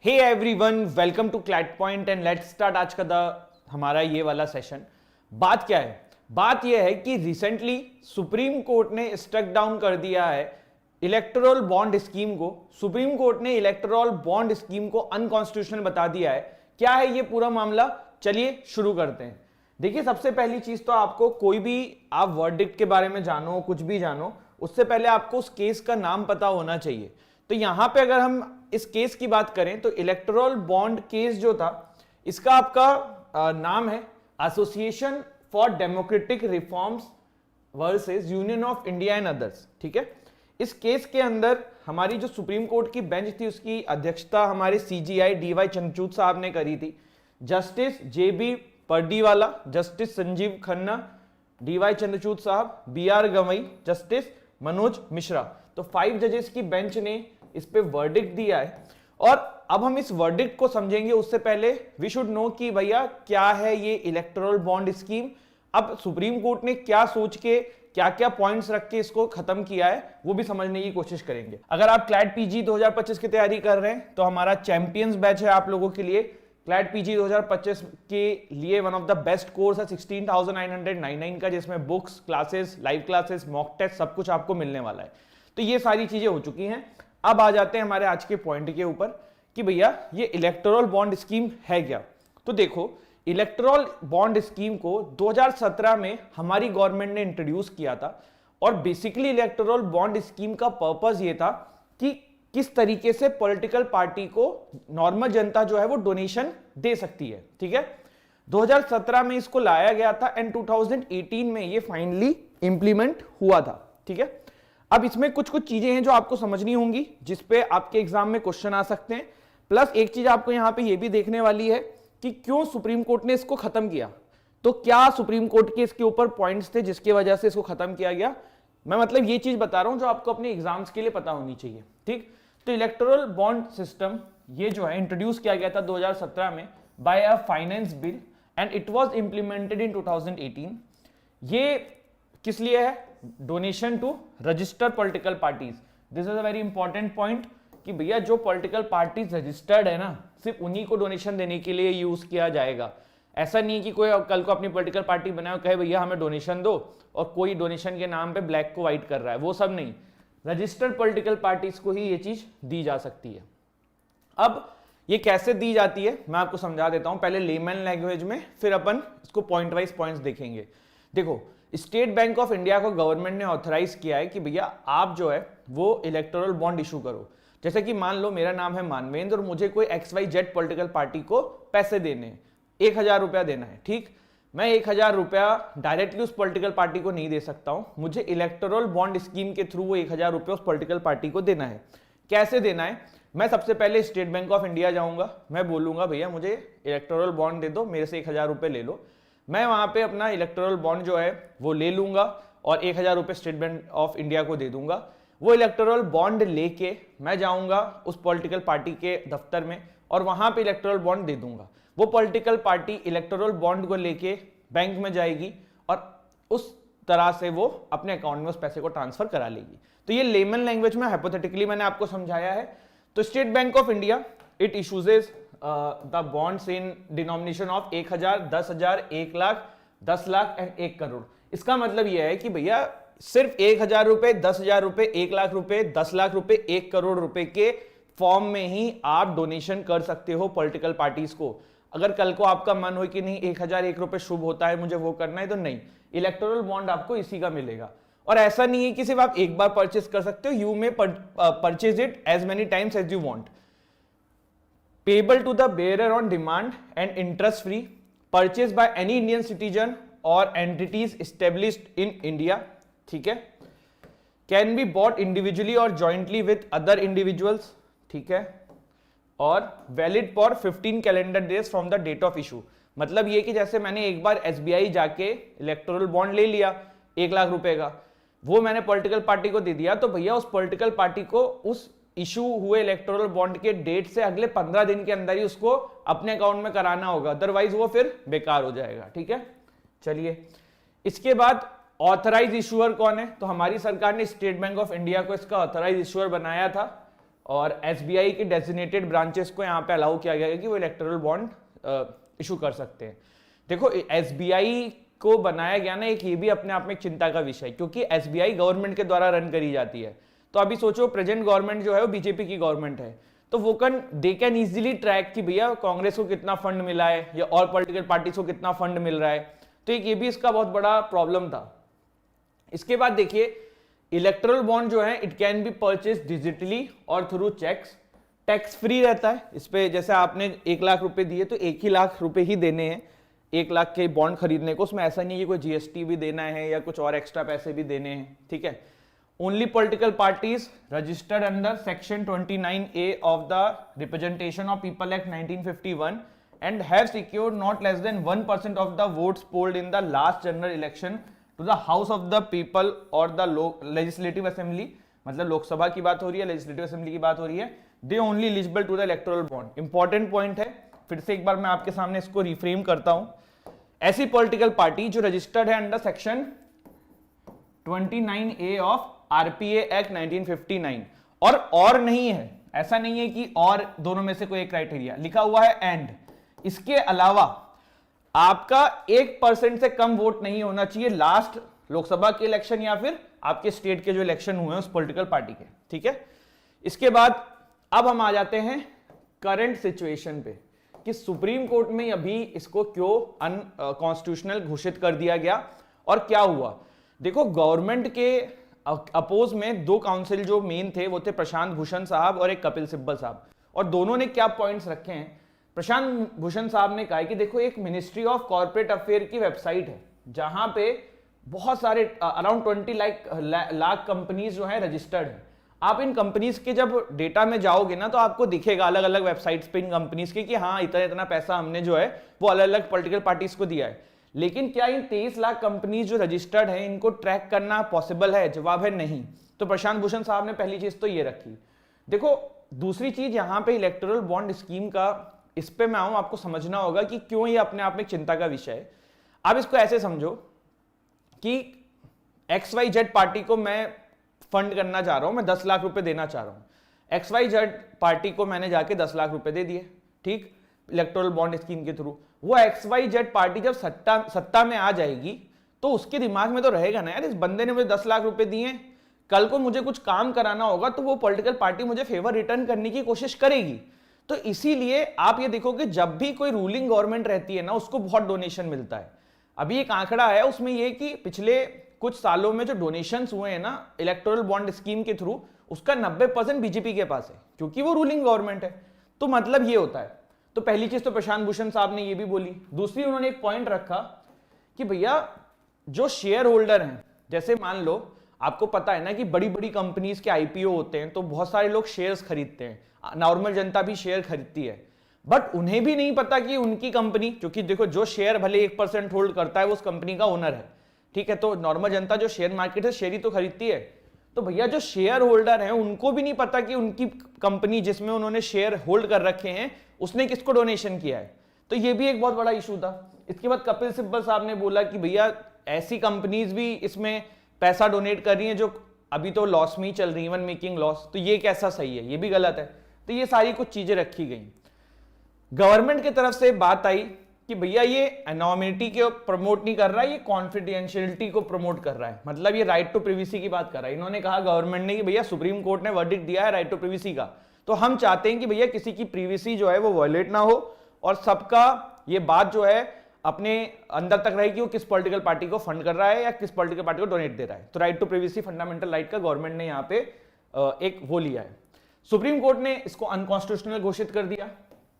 Hey everyone, welcome to CLAT point and let's start आज का हमारा ये वाला सेशन। बात क्या है? बात यह है कि रिसेंटली सुप्रीम कोर्ट ने स्ट्रक डाउन कर दिया है इलेक्टोरल बॉन्ड स्कीम को। सुप्रीम कोर्ट ने इलेक्टोरल बॉन्ड स्कीम को अनकॉन्स्टिट्यूशनल बता दिया है। क्या है ये पूरा मामला? चलिए शुरू करते हैं। देखिए, सबसे पहली चीज तो आपको कोई भी आप वर्डिक्ट के बारे में जानो, कुछ भी जानो, उससे पहले आपको उस केस का नाम पता होना चाहिए। तो यहां पे अगर हम इस केस की बात करें तो इलेक्टोरल बॉन्ड केस जो था, इसका आपका नाम है association for democratic reforms versus union of India and others. ठीक है, इस केस के अंदर हमारी जो सुप्रीम कोर्ट की बेंच थी उसकी अध्यक्षता हमारे सीजीआई डीवाई चंद्रचूड़ साहब ने करी थी। जस्टिस जेबी पर्डीवाला, जस्टिस संजीव खन्ना, डीवाई चंद्रचूड़ साहब, बीआर गवई, जस्टिस मनोज मिश्रा। तो 5 जजेस की बेंच ने इस पे वर्डिक्ट दिया है। और अब हम इस वर्डिक्ट को समझेंगे उससे पहले वी शुड नो कि भैया क्या है ये इलेक्टोरल बॉन्ड स्कीम। अब सुप्रीम कोर्ट ने क्या सोच के, क्या क्या पॉइंट्स रख के इसको खत्म किया है, वो भी समझने की कोशिश करेंगे। अगर आप क्लैट पीजी 2025 की तैयारी कर रहे हैं तो हमारा चैंपियंस बैच है आप लोगों के लिए। क्लैट पीजी 2025 के लिए one of the best course है 16,999 का, जिसमें books, classes, live classes, mock test सब कुछ आपको मिलने वाला है। तो ये सारी चीजें हो चुकी हैं। अब आ जाते हैं हमारे आज के पॉइंट के ऊपर कि भैया ये इलेक्टोरल बॉन्ड स्कीम है क्या। तो देखो, इलेक्टोरल बॉन्ड स्कीम को 2017 में हमारी गवर्नमेंट ने इंट्रोड्यूस किया था। और बेसिकली इलेक्टोरल बॉन्ड स्कीम का पर्पस ये था कि किस तरीके से पॉलिटिकल पार्टी को नॉर्मल जनता जो है वो डोनेशन दे सकती है। ठीक है, 2017 में इसको लाया गया था एंड 2018 में ये फाइनली इंप्लीमेंट हुआ था। ठीक है, अब इसमें कुछ चीजें हैं जो आपको समझनी होंगी, जिसपे आपके एग्जाम में क्वेश्चन आ सकते हैं। प्लस एक चीज आपको यहां पे ये भी देखने वाली है कि क्यों सुप्रीम कोर्ट ने इसको खत्म किया। तो क्या सुप्रीम कोर्ट के इसके ऊपर पॉइंट्स थे जिसकी वजह से इसको खत्म किया गया। मैं मतलब ये चीज बता रहा हूं जो आपको अपने एग्जाम्स के लिए पता होनी चाहिए। ठीक, तो इलेक्टोरल बॉन्ड सिस्टम ये जो है इंट्रोड्यूस किया गया था 2017 में by a finance bill and it was implemented in 2018। ये किस लिए है? Donation to registered political parties. This is a very important point कि भैया जो पॉलिटिकल पार्टीज रजिस्टर्ड है ना, सिर्फ उन्हीं को डोनेशन देने के लिए यूज किया जाएगा। ऐसा नहीं कि कोई कल को अपनी पॉलिटिकल पार्टी बनाए और कहे भैया हमें डोनेशन दो, और कोई डोनेशन के नाम पे ब्लैक को व्हाइट कर रहा है, वो सब नहीं। रजिस्टर्ड पॉलिटिकल पार्टीज को ही ये चीज दी जा सकती है। अब ये कैसे दी जाती है मैं आपको समझा देता हूं, पहले लेमन लैंग्वेज में, फिर अपन इसको पॉइंट वाइज पॉइंट्स देखेंगे। देखो, स्टेट बैंक ऑफ इंडिया को गवर्नमेंट ने ऑथराइज किया है कि भैया आप जो है वो इलेक्टोरल बॉन्ड इशू करो। जैसे कि मान लो मेरा नाम है मानवेंद्र और मुझे कोई XYZ पॉलिटिकल पार्टी को पैसे देने हैं, 1,000 रुपया देना है। ठीक, मैं 1,000 रुपया डायरेक्टली उस पॉलिटिकल पार्टी को नहीं दे सकता हूं, मुझे इलेक्टोरल बॉन्ड स्कीम के थ्रू वो 1,000 रुपया उस पॉलिटिकल पार्टी को देना है। कैसे देना है? मैं सबसे पहले स्टेट बैंक ऑफ इंडिया जाऊंगा, मैं बोलूंगा भैया मुझे इलेक्टोरल बॉन्ड दे दो, मेरे से 1,000 रुपये ले लो। मैं वहां पे अपना इलेक्टोरल बॉन्ड जो है वो ले लूंगा और 1,000 रुपये स्टेट बैंक ऑफ इंडिया को दे दूंगा। वो इलेक्टोरल बॉन्ड लेके मैं जाऊंगा उस पॉलिटिकल पार्टी के दफ्तर में और वहां पे इलेक्टोरल बॉन्ड दे दूंगा। वो पॉलिटिकल पार्टी इलेक्टोरल बॉन्ड को लेके बैंक में जाएगी और उस तरह से वो अपने अकाउंट में उस पैसे को ट्रांसफर करा लेगी। तो ये लेमन लैंग्वेज में हाइपोथेटिकली मैंने आपको समझाया है। तो State Bank of India it issues the bonds in denomination of 1,000, 10,000, 1 lakh, 10 lakh and 1 crore. इसका मतलब यह है कि भैया सिर्फ 1,000 रुपए, 10,000 रुपए, 1 लाख रुपए, 10 लाख रुपए, 1 करोड़ रुपए के फॉर्म में ही आप डोनेशन कर सकते हो पॉलिटिकल पार्टीज को। अगर कल को आपका मन हो कि नहीं 1,001 रुपए शुभ होता है, मुझे वो करना है, तो नहीं, इलेक्टोरल बॉन्ड आपको इसी का मिलेगा। और ऐसा नहीं है कि सिर्फ आप एक बार परचेज कर सकते हो, you may purchase it as many times as you want. Payable to the bearer on demand and interest free, purchase by any Indian citizen और एंटिटीज एस्टेब्लिश्ड इन इंडिया। ठीक है, कैन बी बॉट इंडिविजुअली और jointly with other individuals. ठीक है, और valid for 15 calendar days from the date of issue. मतलब ये कि जैसे मैंने एक बार SBI जाके इलेक्टोरल बॉन्ड ले लिया 1 लाख रुपए का, वो मैंने पॉलिटिकल पार्टी को दे दिया, तो भैया उस पॉलिटिकल पार्टी को उस इशू हुए इलेक्टोरल बॉन्ड के डेट से अगले 15 दिन के अंदर ही उसको अपने अकाउंट में कराना होगा, अदरवाइज वो फिर बेकार हो जाएगा। ठीक है, चलिए इसके बाद ऑथराइज इशूअर कौन है? तो हमारी सरकार ने स्टेट बैंक ऑफ इंडिया को इसका ऑथराइज इशूअर बनाया था और एसबीआई के डेजिग्नेटेड ब्रांचेस को यहाँ पे अलाउ किया गया है कि वो इलेक्टोरल बॉन्ड इशू कर सकते हैं। देखो एसबीआई को बनाया गया ना, एक ये भी अपने आप में एक चिंता का विषय, क्योंकि एसबीआई गवर्नमेंट के द्वारा रन करी जाती है। तो अभी सोचो प्रेजेंट गवर्नमेंट जो है वो बीजेपी की गवर्नमेंट है, तो वो दे कैन इजीली ट्रैक कि भैया कांग्रेस को कितना फंड मिला है या और पॉलिटिकल पार्टीज को कितना फंड मिल रहा है। तो एक ये भी इसका बहुत बड़ा प्रॉब्लम था। इसके बाद देखिए इलेक्टोरल बॉन्ड जो है it can be purchase digitally और थ्रू चेक्स, टैक्स फ्री रहता है इस पे। जैसे आपने 1 लाख रुपए दिए तो 1 ही लाख रुपए ही देने हैं 1 लाख के बॉन्ड खरीदने को, उसमें ऐसा नहीं है कि कोई जीएसटी भी देना है या कुछ और एक्स्ट्रा पैसे भी देने हैं, ठीक है। Only political parties registered under section 29A of the representation of people act 1951 and have secured not less than 1% of the votes polled in the last general election to the house of the people और the legislative assembly, मतलब लोकसभा की बात हो रही है, legislative assembly की बात हो रही है, they only eligible to the electoral bond. Important point है, फिर से एक बार मैं आपके सामने इसको रिफ्रेम करता हूं। ऐसी पॉलिटिकल पार्टी जो रजिस्टर्ड है under section 29A of RPA act 1959 और नहीं है, ऐसा नहीं है कि और दोनों में से कोई एक क्राइटेरिया लिखा हुआ है एंड, इसके अलावा आपका 1% से कम वोट नहीं होना चाहिए लास्ट लोकसभा के इलेक्शन या फिर आपके स्टेट के जो इलेक्शन हुए हैं उस पॉलिटिकल पार्टी के, ठीक है। इसके बाद अब हम आ जाते हैं करंट सिचुएशन पे कि सुप्रीम कोर्ट में अभी इसको क्यों अनकॉन्स्टिट्यूशनल घोषित कर दिया गया और क्या हुआ। देखो गवर्नमेंट के अपोज में 2 काउंसिल जो मेन थे वो थे प्रशांत भूषण साहब और एक कपिल सिब्बल साहब, और दोनों ने क्या पॉइंट्स रखे हैं। प्रशांत भूषण साहब ने कहा कि देखो एक मिनिस्ट्री ऑफ कॉर्पोरेट अफेयर की वेबसाइट है जहां पे बहुत सारे अराउंड 20 लाख कंपनीज जो है रजिस्टर्ड है। आप इन कंपनीज के जब डेटा में जाओगे ना तो आपको दिखेगा अलग अलग वेबसाइट्स पे इन कंपनीज के कि हाँ इतना इतना पैसा हमने जो है वो अलग अलग पॉलिटिकल पार्टीज को दिया है। लेकिन क्या इन 23 लाख कंपनीज जो रजिस्टर्ड हैं इनको ट्रैक करना पॉसिबल है? जवाब है नहीं। तो प्रशांत भूषण साहब ने पहली चीज तो ये रखी। देखो दूसरी चीज यहां पे इलेक्टोरल बॉन्ड स्कीम का, इस पे मैं आऊं, आपको समझना होगा कि क्यों ये अपने आप में चिंता का विषय है। आप इसको ऐसे समझो कि XYZ पार्टी को मैं फंड करना चाह रहा हूं, मैं 10 लाख रुपए देना चाह रहा हूं। XYZ पार्टी को मैंने जाके 10 लाख रुपए दे दिए, ठीक, इलेक्टोरल बॉन्ड स्कीम के थ्रू। वो XYZ पार्टी जब सत्ता में आ जाएगी तो उसके दिमाग में तो रहेगा ना यार इस बंदे ने मुझे 10 लाख रुपए दिए, कल को मुझे कुछ काम कराना होगा तो वो पॉलिटिकल पार्टी मुझे फेवर रिटर्न करने की कोशिश करेगी। तो इसीलिए आप ये देखो कि जब भी कोई रूलिंग गवर्नमेंट रहती है ना उसको बहुत डोनेशन मिलता है। अभी एक आंकड़ा है उसमें ये कि पिछले कुछ सालों में जो डोनेशंस हुए हैं ना इलेक्टोरल बॉन्ड स्कीम के थ्रू, उसका 90% बीजेपी के पास है क्योंकि वो रूलिंग गवर्नमेंट है। तो मतलब ये होता है। तो पहली चीज तो प्रशांत भूषण साहब ने ये भी बोली। दूसरी उन्होंने एक पॉइंट रखा कि भैया जो शेयर होल्डर हैं, जैसे मान लो आपको पता है ना कि बड़ी बड़ी कंपनीज के आईपीओ होते हैं तो बहुत सारे लोग शेयर्स खरीदते हैं, नॉर्मल जनता भी शेयर खरीदती है, बट उन्हें भी नहीं पता कि उनकी कंपनी, क्योंकि देखो जो शेयर भले 1% होल्ड करता है वो उस कंपनी का ओनर है, ठीक है। तो नॉर्मल जनता जो शेयर मार्केट है शेयर ही तो खरीदती है। तो भैया जो शेयर होल्डर हैं उनको भी नहीं पता कि उनकी कंपनी जिसमें उन्होंने शेयर होल्ड कर रखे हैं उसने किसको डोनेशन किया है। तो ये भी एक बहुत बड़ा इशू था। इसके बाद कपिल सिब्बल साहब ने बोला कि भैया ऐसी कंपनीज भी इसमें पैसा डोनेट कर रही हैं जो अभी तो लॉस में ही चल रही है, इवन मेकिंग लॉस, तो ये कैसा सही है, ये भी गलत है। तो ये सारी कुछ चीजें रखी गई। गवर्नमेंट की तरफ से बात आई कि भैया ये एनोनिमिटी को प्रमोट नहीं कर रहा है, ये कॉन्फिडेंशियलिटी को प्रमोट कर रहा है, मतलब ये राइट टू प्रिवेसी की बात कर रहा है। इन्होंने कहा गवर्नमेंट ने कि भैया सुप्रीम कोर्ट ने वर्डिक्ट दिया है राइट टू प्रिवेसी का, तो हम चाहते हैं कि भैया किसी की प्रिवेसी जो है वो वायलेट ना हो और सबका ये बात जो है अपने अंदर तक रहे कि वो किस पॉलिटिकल पार्टी को फंड कर रहा है या किस पॉलिटिकल पार्टी को डोनेट दे रहा है। तो right to privacy fundamental right का गवर्नमेंट ने यहाँ पे एक वो लिया है। सुप्रीम कोर्ट ने इसको अनकॉन्स्टिट्यूशनल घोषित कर दिया,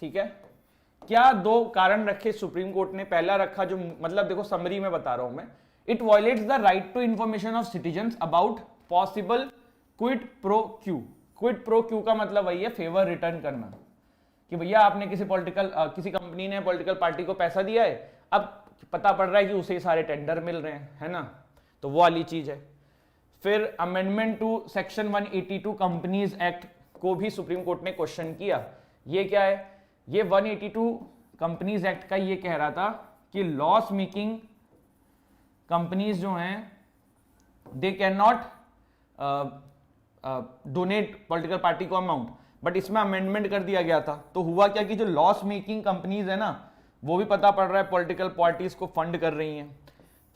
ठीक है। क्या 2 कारण रखे सुप्रीम कोर्ट ने। पहला रखा जो, मतलब देखो समरी में बता रहा हूं मैं, it violates the right to information of citizens about possible quid pro quo. Quid pro quo का मतलब वही है फेवर रिटर्न करना, कि भैया आपने किसी कंपनी ने पॉलिटिकल पार्टी को पैसा दिया है, अब पता पड़ रहा है कि उसे सारे टेंडर मिल रहे हैं, है ना, तो वो वाली चीज है। फिर amendment to section 182 companies act को भी सुप्रीम कोर्ट ने क्वेश्चन किया। ये क्या है, ये 182 कंपनीज एक्ट का ये कह रहा था कि लॉस मेकिंग कंपनीज जो हैं they can not donate political party को अमाउंट, बट इसमें अमेंडमेंट कर दिया गया था। तो हुआ क्या कि जो लॉस मेकिंग कंपनीज है ना, वो भी पता पड़ रहा है पॉलिटिकल पार्टीज को फंड कर रही हैं।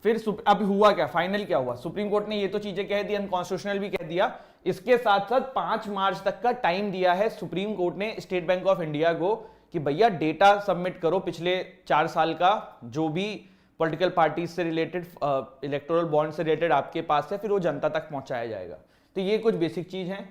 फिर अब हुआ क्या, फाइनल क्या हुआ, सुप्रीम कोर्ट ने ये तो चीजें कह दी, अनकॉन्स्टिट्यूशनल भी कह दिया। इसके साथ साथ 5 मार्च तक का टाइम दिया है सुप्रीम कोर्ट ने स्टेट बैंक ऑफ इंडिया को कि भैया डेटा सबमिट करो पिछले 4 साल का, जो भी पॉलिटिकल पार्टी से रिलेटेड, इलेक्टोरल बॉन्ड से रिलेटेड आपके पास है, फिर वो जनता तक पहुंचाया जाएगा। तो ये कुछ बेसिक चीज है।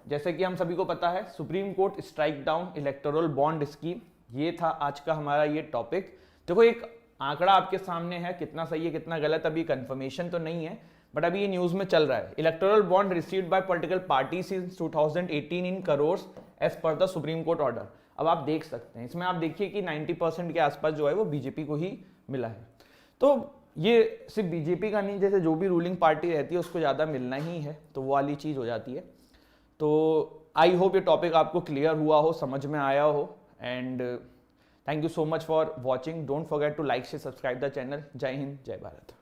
जैसे कि हम सभी को पता है, supreme court strike down electoral bond scheme, ये था आज का हमारा ये टॉपिक। देखो एक आंकड़ा आपके सामने है, कितना सही है कितना गलत अभी कंफर्मेशन तो नहीं है, बट अभी ये न्यूज में चल रहा है। Electoral bond received by political party since 2018 in crore as per the supreme court order. अब आप देख सकते हैं, इसमें आप देखिए कि 90% के आसपास जो है वो बीजेपी को ही मिला है। तो ये सिर्फ बीजेपी का नहीं, जैसे जो भी रूलिंग पार्टी रहती है उसको ज़्यादा मिलना ही है, तो वो वाली चीज़ हो जाती है। तो आई होप ये टॉपिक आपको क्लियर हुआ हो, समझ में आया हो, and thank you so much for watching. Don't forget to like से सब्सक्राइब द चैनल। जय हिंद, जय भारत।